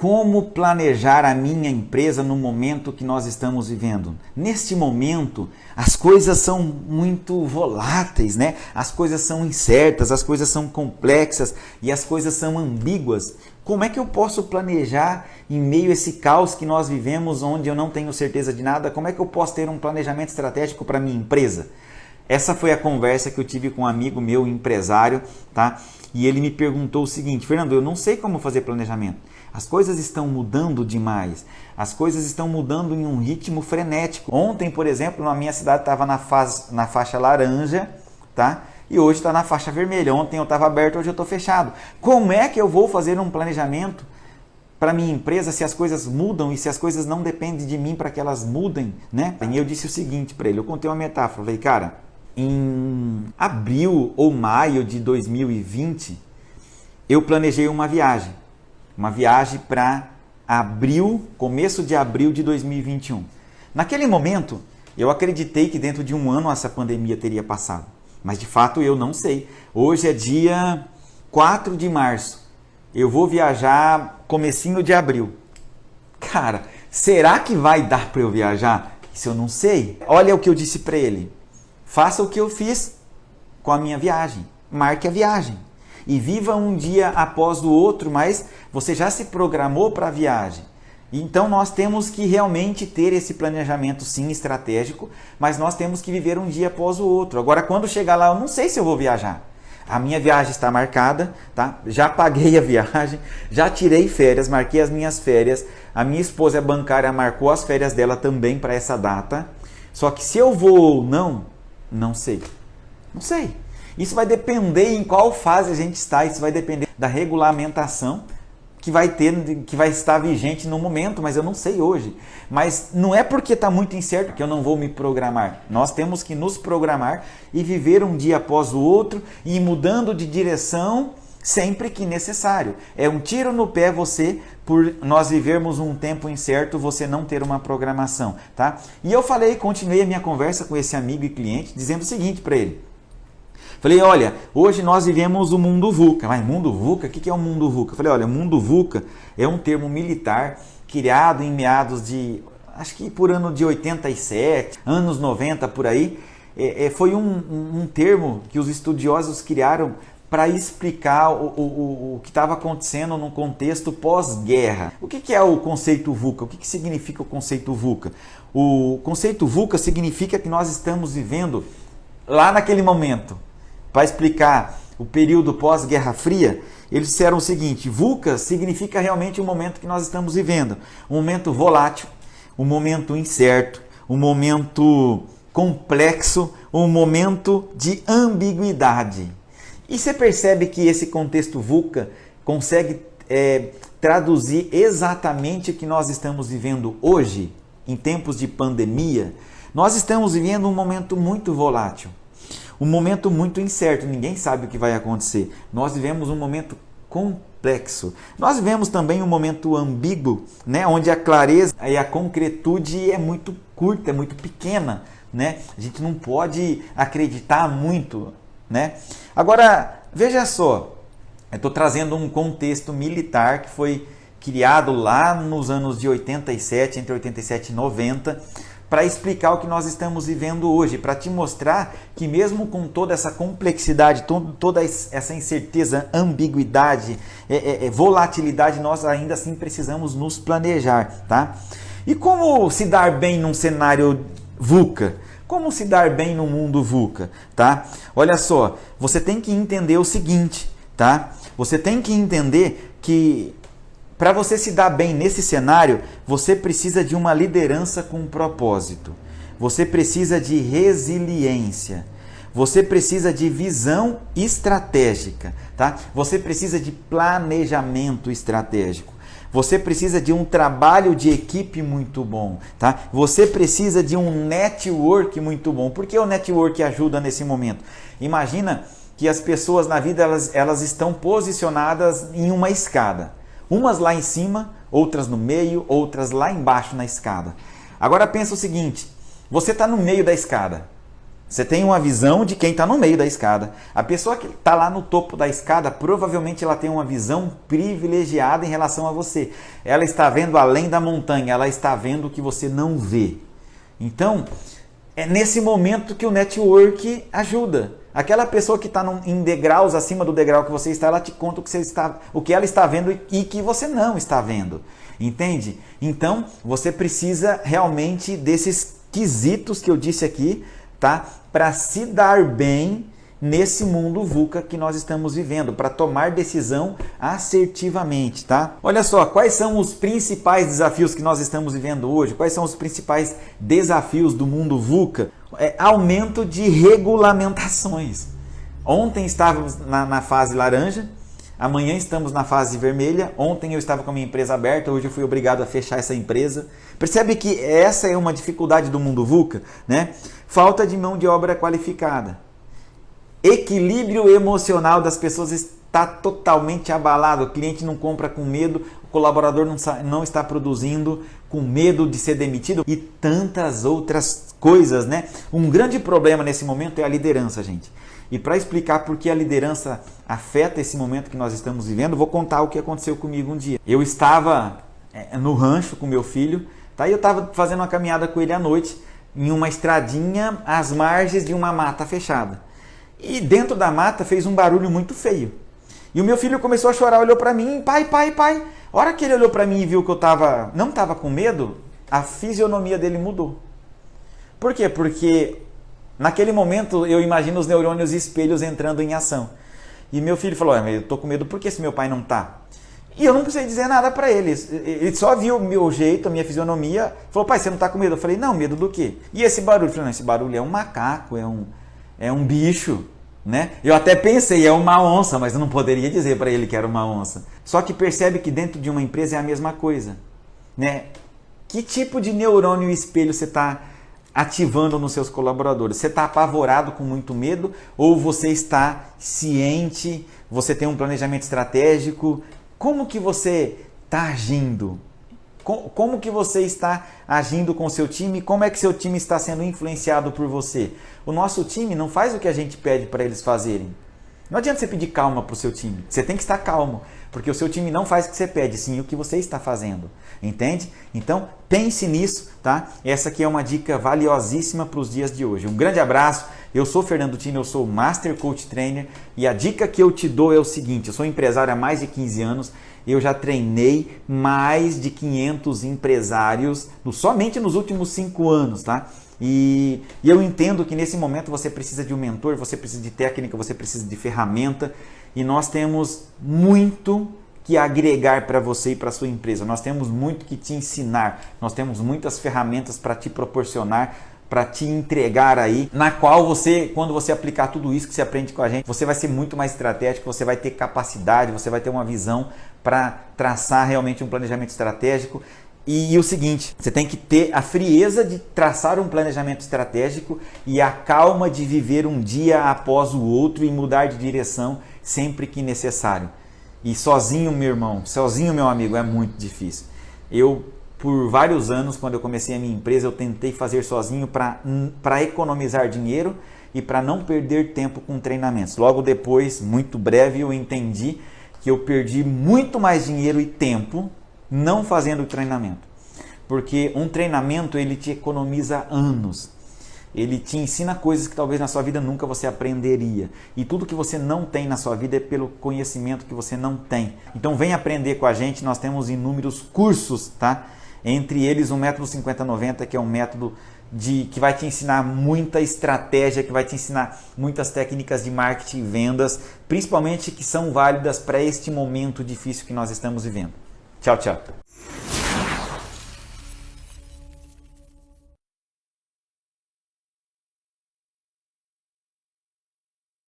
como planejar a minha empresa no momento que nós estamos vivendo? Neste momento, as coisas são muito voláteis, né? As coisas são incertas, as coisas são complexas e as coisas são ambíguas. Como é que eu posso planejar em meio a esse caos que nós vivemos, onde eu não tenho certeza de nada? Como é que eu posso ter um planejamento estratégico para a minha empresa? Essa foi a conversa que eu tive com um amigo meu, empresário, tá? E ele me perguntou o seguinte: Fernando, eu não sei como fazer planejamento. As coisas estão mudando demais. As coisas estão mudando em um ritmo frenético. Ontem, por exemplo, na minha cidade estava na faixa laranja, tá? E hoje está na faixa vermelha. Ontem eu estava aberto, hoje eu estou fechado. Como é que eu vou fazer um planejamento para minha empresa se as coisas mudam e se as coisas não dependem de mim para que elas mudem, né? E eu disse o seguinte para ele, eu contei uma metáfora, falei, cara, em abril ou maio de 2020, eu planejei uma viagem para abril, começo de abril de 2021. Naquele momento, eu acreditei que dentro de um ano essa pandemia teria passado, mas de fato eu não sei. Hoje é dia 4 de março, eu vou viajar comecinho de abril. Cara, será que vai dar para eu viajar? Isso eu não sei. Olha o que eu disse para ele. Faça o que eu fiz com a minha viagem. Marque a viagem. E viva um dia após o outro, mas você já se programou para a viagem. Então nós temos que realmente ter esse planejamento sim estratégico, mas nós temos que viver um dia após o outro. Agora quando chegar lá, eu não sei se eu vou viajar. A minha viagem está marcada, tá? Já paguei a viagem, já tirei férias, marquei as minhas férias. A minha esposa bancária marcou as férias dela também para essa data. Só que se eu vou ou não sei. Não sei. Isso vai depender em qual fase a gente está, isso vai depender da regulamentação que vai estar vigente no momento, mas eu não sei hoje. Mas não é porque está muito incerto que eu não vou me programar. Nós temos que nos programar e viver um dia após o outro e ir mudando de direção sempre que necessário. É um tiro no pé você, por nós vivermos um tempo incerto, você não ter uma programação, tá? E eu continuei a minha conversa com esse amigo e cliente, dizendo o seguinte para ele. Falei, olha, hoje nós vivemos o mundo VUCA. Mas mundo VUCA? O que é o mundo VUCA? Falei, olha, o mundo VUCA é um termo militar criado em meados de, acho que por ano de 87, anos 90, por aí. Foi um termo que os estudiosos criaram para explicar o que estava acontecendo no contexto pós-guerra. O que é o conceito VUCA? O que significa o conceito VUCA? O conceito VUCA significa que nós estamos vivendo lá naquele momento. Para explicar o período pós-Guerra Fria, eles disseram o seguinte: VUCA significa realmente o momento que nós estamos vivendo. Um momento volátil, um momento incerto, um momento complexo, um momento de ambiguidade. E você percebe que esse contexto VUCA consegue traduzir exatamente o que nós estamos vivendo hoje, em tempos de pandemia? Nós estamos vivendo um momento muito volátil. Um momento muito incerto, ninguém sabe o que vai acontecer. Nós vivemos um momento complexo. Nós vivemos também um momento ambíguo, né? Onde a clareza e a concretude é muito curta, é muito pequena, né? A gente não pode acreditar muito, né? Agora, veja só, eu estou trazendo um contexto militar que foi criado lá nos anos de 87, entre 87 e 90, para explicar o que nós estamos vivendo hoje, para te mostrar que mesmo com toda essa complexidade, toda essa incerteza, ambiguidade, volatilidade, nós ainda assim precisamos nos planejar, tá? E como se dar bem num cenário VUCA? Como se dar bem no mundo VUCA, tá? Olha só, você tem que entender o seguinte, tá? Você tem que entender que para você se dar bem nesse cenário, você precisa de uma liderança com propósito. Você precisa de resiliência. Você precisa de visão estratégica, tá? Você precisa de planejamento estratégico. Você precisa de um trabalho de equipe muito bom, tá? Você precisa de um network muito bom. Por que o network ajuda nesse momento? Imagina que as pessoas na vida elas estão posicionadas em uma escada. Umas lá em cima, outras no meio, outras lá embaixo na escada. Agora pensa o seguinte, você está no meio da escada. Você tem uma visão de quem está no meio da escada. A pessoa que está lá no topo da escada, provavelmente ela tem uma visão privilegiada em relação a você. Ela está vendo além da montanha, ela está vendo o que você não vê. Então, é nesse momento que o network ajuda. Aquela pessoa que está em degraus acima do degrau que você está, ela te conta o que ela está vendo e que você não está vendo. Entende? Então, você precisa realmente desses quesitos que eu disse aqui, tá? Para se dar bem nesse mundo VUCA que nós estamos vivendo, para tomar decisão assertivamente, tá? Olha só, quais são os principais desafios que nós estamos vivendo hoje? Quais são os principais desafios do mundo VUCA? Aumento de regulamentações. Ontem estávamos na fase laranja, amanhã estamos na fase vermelha. Ontem eu estava com a minha empresa aberta, hoje eu fui obrigado a fechar essa empresa. Percebe que essa é uma dificuldade do mundo VUCA, né? Falta de mão de obra qualificada. Equilíbrio emocional das pessoas está totalmente abalado. O cliente não compra com medo, o colaborador não está produzindo com medo de ser demitido e tantas outras coisas, né? Um grande problema nesse momento é a liderança, gente. E para explicar por que a liderança afeta esse momento que nós estamos vivendo, vou contar o que aconteceu comigo um dia. Eu estava no rancho com meu filho, tá? E eu estava fazendo uma caminhada com ele à noite, em uma estradinha às margens de uma mata fechada. E dentro da mata fez um barulho muito feio. E o meu filho começou a chorar, olhou para mim, pai. A hora que ele olhou para mim e viu que eu não estava com medo, a fisionomia dele mudou. Por quê? Porque naquele momento eu imagino os neurônios espelhos entrando em ação. E meu filho falou, eu estou com medo, por que esse meu pai não está? E eu não precisei dizer nada para ele. Ele só viu o meu jeito, a minha fisionomia, falou, pai, você não está com medo? Eu falei, não, medo do quê? E esse barulho? Eu falei, não, esse barulho é um macaco, é um bicho. Né? Eu até pensei, é uma onça, mas eu não poderia dizer para ele que era uma onça. Só que percebe que dentro de uma empresa é a mesma coisa, né? Que tipo de neurônio espelho você está ativando nos seus colaboradores? Você está apavorado com muito medo ou você está ciente, você tem um planejamento estratégico? Como que você está agindo? Como que você está agindo com o seu time? Como é que seu time está sendo influenciado por você? O nosso time não faz o que a gente pede para eles fazerem. Não adianta você pedir calma para o seu time. Você tem que estar calmo, porque o seu time não faz o que você pede, sim o que você está fazendo. Entende? Então, pense nisso, tá? Essa aqui é uma dica valiosíssima para os dias de hoje. Um grande abraço. Eu sou Fernando Tino, eu sou Master Coach Trainer e a dica que eu te dou é o seguinte, eu sou empresário há mais de 15 anos, eu já treinei mais de 500 empresários somente nos últimos 5 anos, tá? E eu entendo que nesse momento você precisa de um mentor, você precisa de técnica, você precisa de ferramenta e nós temos muito que agregar para você e para a sua empresa. Nós temos muito que te ensinar, nós temos muitas ferramentas para te proporcionar, para te entregar aí, na qual você, quando você aplicar tudo isso que você aprende com a gente, você vai ser muito mais estratégico, você vai ter capacidade, você vai ter uma visão para traçar realmente um planejamento estratégico. E o seguinte, você tem que ter a frieza de traçar um planejamento estratégico e a calma de viver um dia após o outro e mudar de direção sempre que necessário. E sozinho, meu irmão, sozinho, meu amigo, é muito difícil. Por vários anos, quando eu comecei a minha empresa, eu tentei fazer sozinho para economizar dinheiro e para não perder tempo com treinamentos. Logo depois, muito breve, eu entendi que eu perdi muito mais dinheiro e tempo não fazendo treinamento. Porque um treinamento, ele te economiza anos. Ele te ensina coisas que talvez na sua vida nunca você aprenderia. E tudo que você não tem na sua vida é pelo conhecimento que você não tem. Então vem aprender com a gente, nós temos inúmeros cursos, tá? Entre eles o método 50-90, que é um método que vai te ensinar muita estratégia, que vai te ensinar muitas técnicas de marketing e vendas, principalmente que são válidas para este momento difícil que nós estamos vivendo. Tchau, tchau.